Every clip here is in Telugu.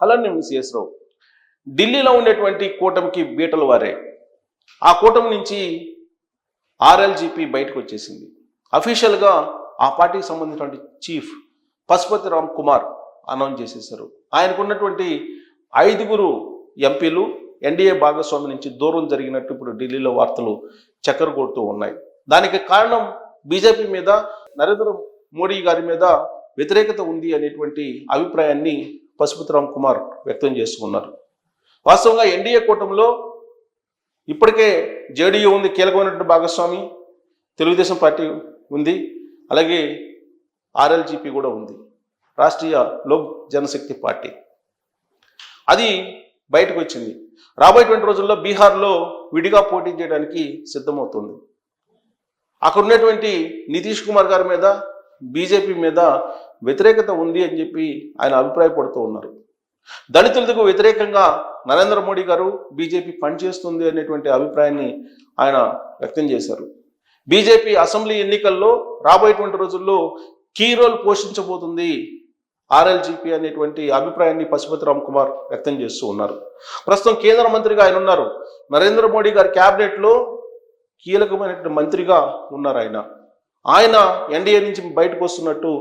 అలానే సిఎస్ రావు ఢిల్లీలో ఉండేటువంటి కూటమికి బీటలు వారే. ఆ కూటమి నుంచి ఆర్ఎల్జీపీ బయటకు వచ్చేసింది. అఫీషియల్గా ఆ పార్టీకి సంబంధించినటువంటి చీఫ్ పశుపతి రామ్ కుమార్ అనౌన్స్ చేసేశారు. ఆయనకున్నటువంటి 5 ఎంపీలు ఎన్డీఏ భాగస్వామి నుంచి దూరం జరిగినట్టు ఇప్పుడు ఢిల్లీలో వార్తలు చక్కర కొడుతూ ఉన్నాయి. దానికి కారణం బీజేపీ మీద, నరేంద్ర మోడీ గారి మీద వ్యతిరేకత ఉంది అనేటువంటి అభిప్రాయాన్ని పశుపతి రామ్ కుమార్ వ్యక్తం చేసుకున్నారు. వాస్తవంగా ఎన్డీఏ కూటమిలో ఇప్పటికే జేడీయూ ఉంది, కీలకమైనటువంటి భాగస్వామి, తెలుగుదేశం పార్టీ ఉంది, అలాగే ఆర్ఎల్జీపీ కూడా ఉంది, రాష్ట్రీయ లోక్ జనశక్తి పార్టీ. అది బయటకు వచ్చింది. రాబోయేటువంటి రోజుల్లో బీహార్లో విడిగా పోటీ చేయడానికి సిద్ధమవుతుంది. అక్కడ ఉన్నటువంటి నితీష్ కుమార్ గారి మీద, బీజేపీ మీద వ్యతిరేకత ఉంది అని చెప్పి ఆయన అభిప్రాయపడుతూ ఉన్నారు. దళితులకు వ్యతిరేకంగా నరేంద్ర మోడీ గారు, బీజేపీ పనిచేస్తుంది అనేటువంటి అభిప్రాయాన్ని ఆయన వ్యక్తం చేశారు. బీజేపీ అసెంబ్లీ ఎన్నికల్లో రాబోయేటువంటి రోజుల్లో కీ రోల్ పోషించబోతుంది ఆర్ఎల్జీపీ అనేటువంటి అభిప్రాయాన్ని పశుపతి రామ్ కుమార్ వ్యక్తం చేస్తూ ఉన్నారు. ప్రస్తుతం కేంద్ర మంత్రిగా ఆయన ఉన్నారు. నరేంద్ర మోడీ గారి క్యాబినెట్లో కీలకమైనటువంటి మంత్రిగా ఉన్నారు ఆయన ఎన్డీఏ నుంచి బయటకు వస్తున్నట్టు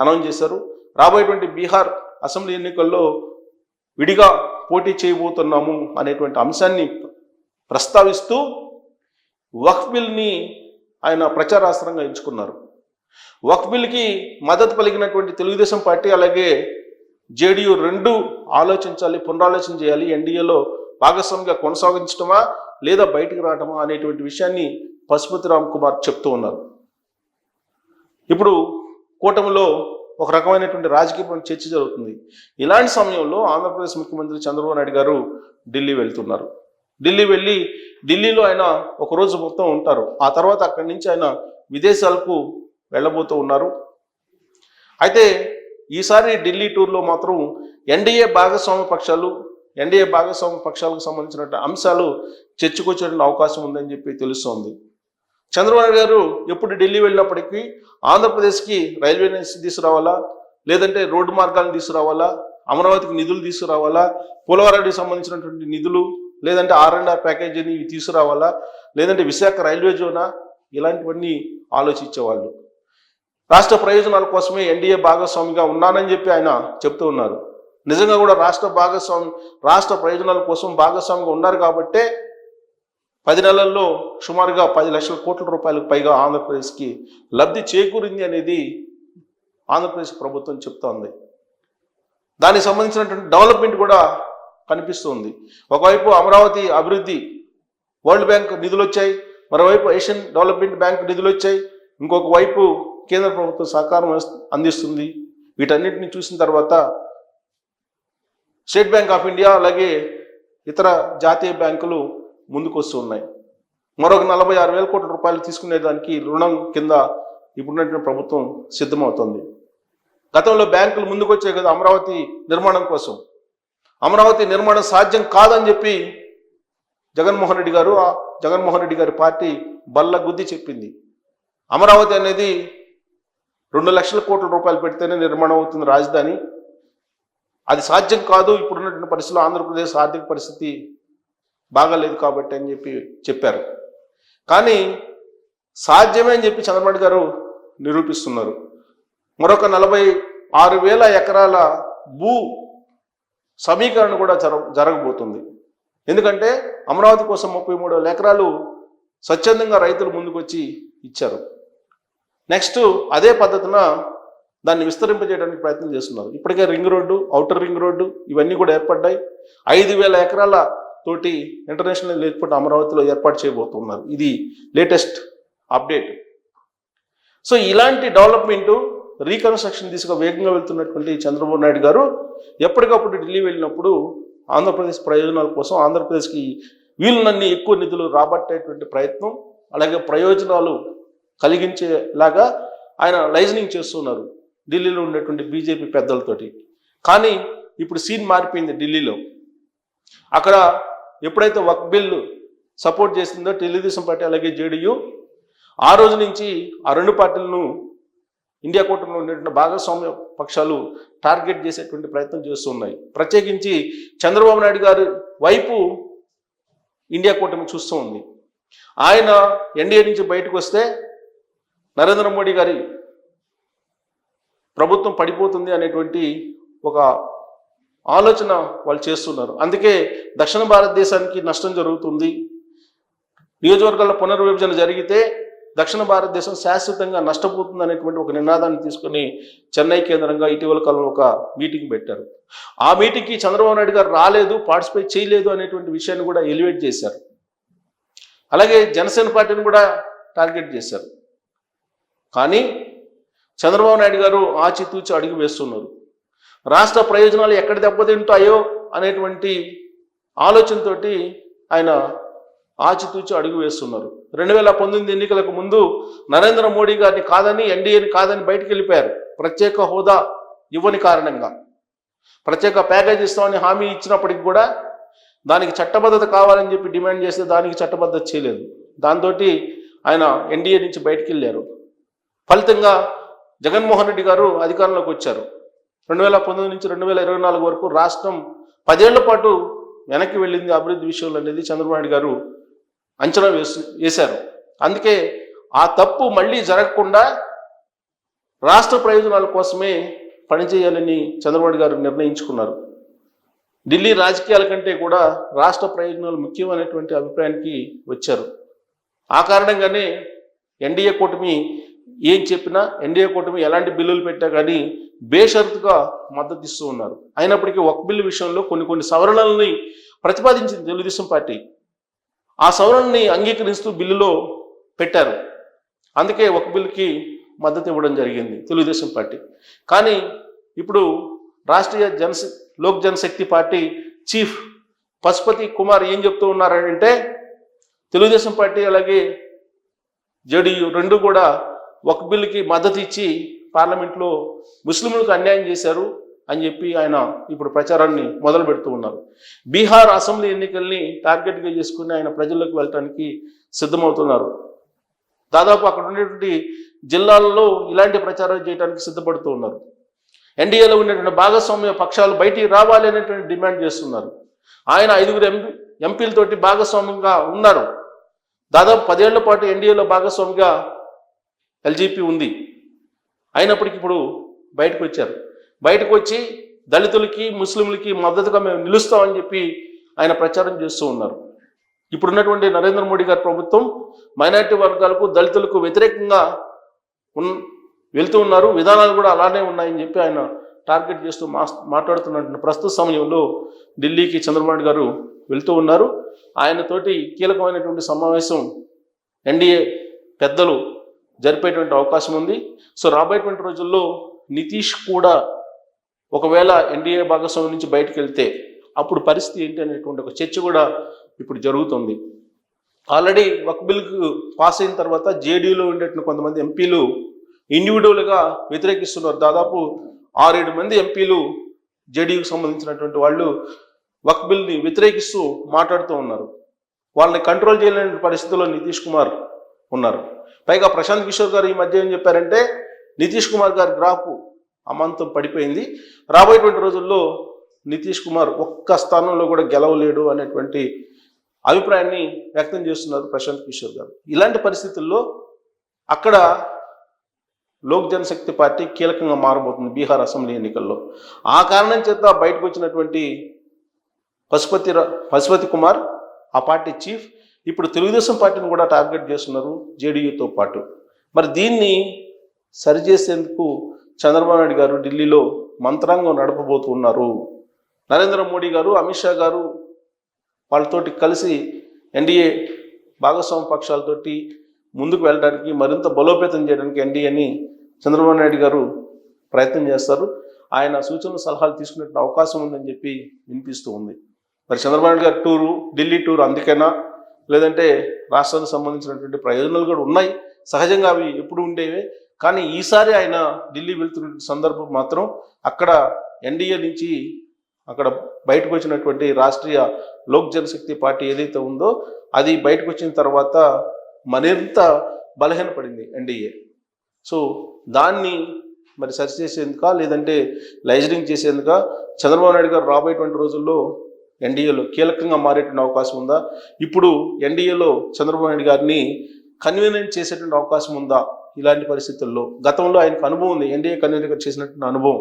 అనౌన్స్ చేశారు. రాబోయేటువంటి బీహార్ అసెంబ్లీ ఎన్నికల్లో విడిగా పోటీ చేయబోతున్నాము అనేటువంటి అంశాన్ని ప్రస్తావిస్తూ వక్ఫ్ బిల్ని ఆయన ప్రచారాస్త్రంగా ఎంచుకున్నారు. వక్ఫ్ బిల్కి మద్దతు పలికినటువంటి తెలుగుదేశం పార్టీ అలాగే జేడీయూ రెండు ఆలోచించాలి, పునరాలోచన చేయాలి. ఎన్డీఏలో భాగస్వామిగా కొనసాగించడమా లేదా బయటికి రావటమా అనేటువంటి విషయాన్ని పశుపతి రామ్ కుమార్ చెప్తూ ఉన్నారు. ఇప్పుడు కూటమిలో ఒక రకమైనటువంటి రాజకీయ చర్చ జరుగుతుంది. ఇలాంటి సమయంలో ఆంధ్రప్రదేశ్ ముఖ్యమంత్రి చంద్రబాబు నాయుడు గారు ఢిల్లీ వెళ్తున్నారు. ఢిల్లీ వెళ్ళి ఢిల్లీలో ఆయన ఒకరోజు మొత్తం ఉంటారు. ఆ తర్వాత అక్కడి నుంచి ఆయన విదేశాలకు వెళ్ళబోతూ ఉన్నారు. అయితే ఈసారి ఢిల్లీ టూర్లో మాత్రం ఎన్డీఏ భాగస్వామ్య పక్షాలకు సంబంధించిన అంశాలు చర్చకొచ్చే అవకాశం ఉందని చెప్పి తెలుస్తోంది. చంద్రబాబు నాయుడు గారు ఎప్పుడు ఢిల్లీ వెళ్ళినప్పటికీ ఆంధ్రప్రదేశ్కి రైల్వేని తీసుకురావాలా, లేదంటే రోడ్డు మార్గాలను తీసుకురావాలా, అమరావతికి నిధులు తీసుకురావాలా, పోలవరానికి సంబంధించినటువంటి నిధులు, లేదంటే R&R ప్యాకేజీని ఇవి తీసుకురావాలా, లేదంటే విశాఖ రైల్వే జోనా, ఇలాంటివన్నీ ఆలోచించేవాళ్ళు. రాష్ట్ర ప్రయోజనాల కోసమే ఎన్డీఏ భాగస్వామిగా ఉన్నానని చెప్పి ఆయన చెప్తూ ఉన్నారు. నిజంగా కూడా రాష్ట్ర ప్రయోజనాల కోసం భాగస్వామిగా ఉన్నారు కాబట్టే 10 నెలల్లో సుమారుగా 10 లక్షల కోట్ల రూపాయలకు పైగా ఆంధ్రప్రదేశ్కి లబ్ధి చేకూరింది అనేది ఆంధ్రప్రదేశ్ ప్రభుత్వం చెప్తోంది. దానికి సంబంధించినటువంటి డెవలప్మెంట్ కూడా కనిపిస్తుంది. ఒకవైపు అమరావతి అభివృద్ధి, వరల్డ్ బ్యాంక్ నిధులు వచ్చాయి, మరోవైపు ఏషియన్ డెవలప్మెంట్ బ్యాంక్ నిధులు వచ్చాయి, ఇంకొక వైపు కేంద్ర ప్రభుత్వం సహకారం అందిస్తుంది. వీటన్నిటిని చూసిన తర్వాత స్టేట్ బ్యాంక్ ఆఫ్ ఇండియా అలాగే ఇతర జాతీయ బ్యాంకులు ముందుకు వస్తూ ఉన్నాయి. మరొక 46,000 కోట్ల రూపాయలు తీసుకునేదానికి రుణం కింద ఇప్పుడున్నటువంటి ప్రభుత్వం సిద్ధమవుతుంది. గతంలో బ్యాంకులు ముందుకు వచ్చాయి కదా అమరావతి నిర్మాణం కోసం. అమరావతి నిర్మాణం సాధ్యం కాదని చెప్పి జగన్మోహన్ రెడ్డి గారి పార్టీ బల్ల గుద్ది చెప్పింది. అమరావతి అనేది 2 లక్షల కోట్ల రూపాయలు పెడితేనే నిర్మాణం అవుతుంది రాజధాని, అది సాధ్యం కాదు, ఇప్పుడున్నటువంటి పరిస్థితుల్లో ఆంధ్రప్రదేశ్ ఆర్థిక పరిస్థితి బాగాలేదు కాబట్టి అని చెప్పి చెప్పారు. కానీ సాధ్యమే అని చెప్పి చంద్రబాబు గారు నిరూపిస్తున్నారు. మరొక 46,000 ఎకరాల భూ సమీకరణ కూడా జరగబోతుంది. ఎందుకంటే అమరావతి కోసం 33,000 ఎకరాలు స్వచ్ఛందంగా రైతులు ముందుకు వచ్చి ఇచ్చారు. నెక్స్ట్ అదే పద్ధతిన దాన్ని విస్తరింపజేయడానికి ప్రయత్నం చేస్తున్నారు. ఇప్పటికే ring road, outer ring road ఇవన్నీ కూడా ఏర్పడ్డాయి. 5,000 ఎకరాల తోటి ఇంటర్నేషనల్ ఎయిర్పోర్ట్ అమరావతిలో ఏర్పాటు చేయబోతున్నారు. ఇది లేటెస్ట్ అప్డేట్. సో ఇలాంటి డెవలప్మెంటు, రీకన్స్ట్రక్షన్ దిశగా వేగంగా వెళ్తున్నటువంటి చంద్రబాబు నాయుడు గారు ఎప్పటికప్పుడు ఢిల్లీ వెళ్ళినప్పుడు ఆంధ్రప్రదేశ్ ప్రయోజనాల కోసం ఆంధ్రప్రదేశ్కి వీలునన్ని ఎక్కువ నిధులు రాబట్టేటువంటి ప్రయత్నం, అలాగే ప్రయోజనాలు కలిగించేలాగా ఆయన లైజనింగ్ చేస్తున్నారు ఢిల్లీలో ఉండేటువంటి బీజేపీ పెద్దలతోటి. కానీ ఇప్పుడు సీన్ మారిపోయింది ఢిల్లీలో. అక్కడ ఎప్పుడైతే వక్ఫ్ బిల్ సపోర్ట్ చేసిందో తెలుగుదేశం పార్టీ అలాగే జేడీయూ, ఆ రోజు నుంచి ఆ రెండు పార్టీలను ఇండియా కూటమిలో ఉండేటువంటి భాగస్వామ్య పక్షాలు టార్గెట్ చేసేటువంటి ప్రయత్నం చేస్తున్నాయి. ప్రత్యేకించి చంద్రబాబు నాయుడు గారి వైపు ఇండియా కూటమి చూస్తూ ఉంది. ఆయన ఎన్డీఏ నుంచి బయటకు వస్తే నరేంద్ర మోడీ గారి ప్రభుత్వం పడిపోతుంది అనేటువంటి ఒక ఆలోచన వాళ్ళు చేస్తున్నారు. అందుకే దక్షిణ భారతదేశానికి నష్టం జరుగుతుంది, నియోజకవర్గాల పునర్విభజన జరిగితే దక్షిణ భారతదేశం శాశ్వతంగా నష్టపోతుంది అనేటువంటి ఒక నినాదాన్ని తీసుకుని చెన్నై కేంద్రంగా ఇటీవల కాలంలో ఒక మీటింగ్ పెట్టారు. ఆ మీటింగ్కి చంద్రబాబు నాయుడు గారు రాలేదు, పార్టిసిపేట్ చేయలేదు అనేటువంటి విషయాన్ని కూడా ఎలివేట్ చేశారు. అలాగే జనసేన పార్టీని కూడా టార్గెట్ చేశారు. కానీ చంద్రబాబు నాయుడు గారు ఆచితూచి అడుగు వేస్తున్నారు. రాష్ట్ర ప్రయోజనాలు ఎక్కడ దెబ్బతింటాయో అనేటువంటి ఆలోచనతో ఆయన ఆచితూచి అడుగు వేస్తున్నారు. 2019 ఎన్నికలకు ముందు నరేంద్ర మోడీ గారిని కాదని, ఎన్డీఏని కాదని బయటికి వెళ్ళిపోయారు. ప్రత్యేక హోదా ఇవ్వని కారణంగా ప్రత్యేక ప్యాకేజ్ ఇస్తామని హామీ ఇచ్చినప్పటికి కూడా దానికి చట్టబద్ధత కావాలని చెప్పి డిమాండ్ చేస్తే దానికి చట్టబద్ధత చేయలేదు. దాంతో ఆయన ఎన్డీఏ నుంచి బయటికి వెళ్ళారు. ఫలితంగా జగన్మోహన్ రెడ్డి గారు అధికారంలోకి వచ్చారు. 2019 నుంచి 2024 వరకు రాష్ట్రం 10 ఏళ్ల పాటు వెనక్కి వెళ్ళింది అభివృద్ధి విషయంలో అనేది చంద్రబాబు నాయుడు గారు అంచనా వేశారు. అందుకే ఆ తప్పు మళ్ళీ జరగకుండా రాష్ట్ర ప్రయోజనాల కోసమే పనిచేయాలని చంద్రబాబు గారు నిర్ణయించుకున్నారు. ఢిల్లీ రాజకీయాల కంటే కూడా రాష్ట్ర ప్రయోజనాలు ముఖ్యమైనటువంటి అభిప్రాయానికి వచ్చారు. ఆ కారణంగానే ఎన్డీఏ కూటమి ఏం చెప్పినా, ఎన్డీఏ కూటమి ఎలాంటి బిల్లులు పెట్టా కానీ బేషరతుగా మద్దతు ఇస్తూ ఉన్నారు. అయినప్పటికీ వక్ఫ్ బిల్లు విషయంలో కొన్ని సవరణలని ప్రతిపాదించింది తెలుగుదేశం పార్టీ. ఆ సవరణని అంగీకరిస్తూ బిల్లులో పెట్టారు. అందుకే వక్ఫ్ బిల్లుకి మద్దతు ఇవ్వడం జరిగింది తెలుగుదేశం పార్టీ. కానీ ఇప్పుడు రాష్ట్రీయ లోక్ జనశక్తి పార్టీ చీఫ్ పశుపతి కుమార్ ఏం చెప్తూ ఉన్నారంటే, తెలుగుదేశం పార్టీ అలాగే జేడీయూ రెండు కూడా వక్ఫ్ బిల్లుకి మద్దతు ఇచ్చి పార్లమెంట్లో ముస్లింలకు అన్యాయం చేశారు అని చెప్పి ఆయన ఇప్పుడు ప్రచారాన్ని మొదలు పెడుతూ ఉన్నారు. బీహార్ అసెంబ్లీ ఎన్నికల్ని టార్గెట్గా చేసుకుని ఆయన ప్రజల్లోకి వెళ్ళడానికి సిద్ధమవుతున్నారు. దాదాపు అక్కడ ఉండేటువంటి జిల్లాల్లో ఇలాంటి ప్రచారాలు చేయడానికి సిద్ధపడుతూ ఉన్నారు. ఎన్డీఏలో ఉన్నటువంటి భాగస్వామ్య పక్షాలు బయటికి రావాలి అనేటువంటి డిమాండ్ చేస్తున్నారు. ఆయన 5 ఎంపీలతోటి భాగస్వామ్యంగా ఉన్నారు. దాదాపు 10 ఏళ్ల పాటు ఎన్డీఏలో భాగస్వామిగా ఎల్జీపీ ఉంది. అయినప్పటికీ ఇప్పుడు బయటకు వచ్చారు. బయటకు వచ్చి దళితులకి, ముస్లింలకి మద్దతుగా మేము నిలుస్తామని చెప్పి ఆయన ప్రచారం చేస్తూ ఉన్నారు. ఇప్పుడున్నటువంటి నరేంద్ర మోడీ గారి ప్రభుత్వం మైనారిటీ వర్గాలకు, దళితులకు వ్యతిరేకంగా వెళ్తూ ఉన్నారు. విధానాలు కూడా అలానే ఉన్నాయని చెప్పి ఆయన టార్గెట్ చేస్తూ మాట్లాడుతున్న ప్రస్తుత సమయంలో ఢిల్లీకి చంద్రబాబు నాయుడు గారు వెళ్తూ ఉన్నారు. ఆయనతోటి కీలకమైనటువంటి సమావేశం ఎన్డీఏ పెద్దలు జరిపేటువంటి అవకాశం ఉంది. సో రాబోయేటువంటి రోజుల్లో నితీష్ కూడా ఒకవేళ ఎన్డీఏ భాగస్వామ్యం నుంచి బయటకు వెళ్తే అప్పుడు పరిస్థితి ఏంటి అనేటువంటి ఒక చర్చ కూడా ఇప్పుడు జరుగుతుంది. ఆల్రెడీ వక్ఫ్ బిల్కు పాస్ అయిన తర్వాత జేడీయూలో ఉండేటువంటి కొంతమంది ఎంపీలు ఇండివిజువల్గా వ్యతిరేకిస్తున్నారు. దాదాపు 6-7 మంది ఎంపీలు జేడీయూకి సంబంధించినటువంటి వాళ్ళు వక్ఫ్ బిల్ని వ్యతిరేకిస్తూ మాట్లాడుతూ ఉన్నారు. వాళ్ళని కంట్రోల్ చేయలేని పరిస్థితుల్లో నితీష్ కుమార్ ఉన్నారు. పైగా ప్రశాంత్ కిషోర్ గారు ఈ మధ్య ఏం చెప్పారంటే, నితీష్ కుమార్ గారి గ్రాఫ్ అమాంతం పడిపోయింది, రాబోయేటువంటి రోజుల్లో నితీష్ కుమార్ ఒక్క స్థానంలో కూడా గెలవలేడు అనేటువంటి అభిప్రాయాన్ని వ్యక్తం చేస్తున్నారు ప్రశాంత్ కిషోర్ గారు. ఇలాంటి పరిస్థితుల్లో అక్కడ లోక్ జనశక్తి పార్టీ కీలకంగా మారబోతుంది బీహార్ అసెంబ్లీ ఎన్నికల్లో. ఆ కారణం చేత బయటకు వచ్చినటువంటి పశుపతి కుమార్ ఆ పార్టీ చీఫ్ ఇప్పుడు తెలుగుదేశం పార్టీని కూడా టార్గెట్ చేస్తున్నారు జేడీయూతో పాటు. మరి దీన్ని సరిచేసేందుకు చంద్రబాబు నాయుడు గారు ఢిల్లీలో మంత్రాంగం నడపబోతున్నారు. నరేంద్ర మోడీ గారు, అమిత్ షా గారు వాళ్ళతోటి కలిసి ఎన్డీఏ భాగస్వామ్య పక్షాలతోటి ముందుకు వెళ్ళడానికి, మరింత బలోపేతం చేయడానికి ఎన్డీఏని చంద్రబాబు నాయుడు గారు ప్రయత్నం చేస్తారు. ఆయన సూచనలు సలహాలు తీసుకునే అవకాశం ఉందని చెప్పి వినిపిస్తూ ఉంది. మరి చంద్రబాబు నాయుడు గారు ఢిల్లీ టూర్ అందుకేనా, లేదంటే రాష్ట్రానికి సంబంధించినటువంటి ప్రయోజనాలు కూడా ఉన్నాయి, సహజంగా అవి ఎప్పుడు ఉండేవే. కానీ ఈసారి ఆయన ఢిల్లీ వెళ్తున్న సందర్భం మాత్రం అక్కడ ఎన్డీఏ నుంచి అక్కడ బయటకు వచ్చినటువంటి రాష్ట్రీయ లోక్ జనశక్తి పార్టీ ఏదైతే ఉందో అది బయటకు వచ్చిన తర్వాత మరింత బలహీనపడింది ఎన్డీఏ. సో దాన్ని మరి సరి చేసేందుక లేదంటే లైజరింగ్ చేసేందుక చంద్రబాబు నాయుడు గారు రాబోయేటువంటి రోజుల్లో ఎన్డీఏలో కీలకంగా మారేటువంటి అవకాశం ఉందా? ఇప్పుడు ఎన్డీఏలో చంద్రబాబు నాయుడు గారిని కన్వీనియంట్ చేసేటువంటి అవకాశం ఉందా? ఇలాంటి పరిస్థితుల్లో గతంలో ఆయనకు అనుభవం ఉంది, ఎన్డీఏ కన్వీనర్గా చేసినటువంటి అనుభవం.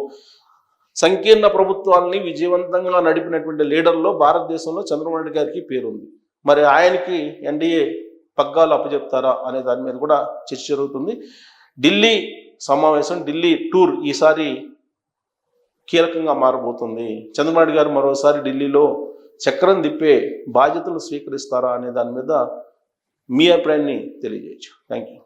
సంకీర్ణ ప్రభుత్వాలని విజయవంతంగా నడిపినటువంటి లీడర్లో భారతదేశంలో చంద్రబాబు నాయుడు గారికి పేరుంది. మరి ఆయనకి ఎన్డీఏ పగ్గాలు అప్పచెప్తారా అనే దాని మీద కూడా చర్చ జరుగుతుంది. ఢిల్లీ సమావేశం, ఢిల్లీ టూర్ ఈసారి కీలకంగా మారబోతుంది. చంద్రబాబు నాయుడు గారు మరోసారి ఢిల్లీలో చక్రం తిప్పే బాధ్యతలు స్వీకరిస్తారా అనే దాని మీద మీ అభిప్రాయాన్ని తెలియజేయచ్చు. Thank you.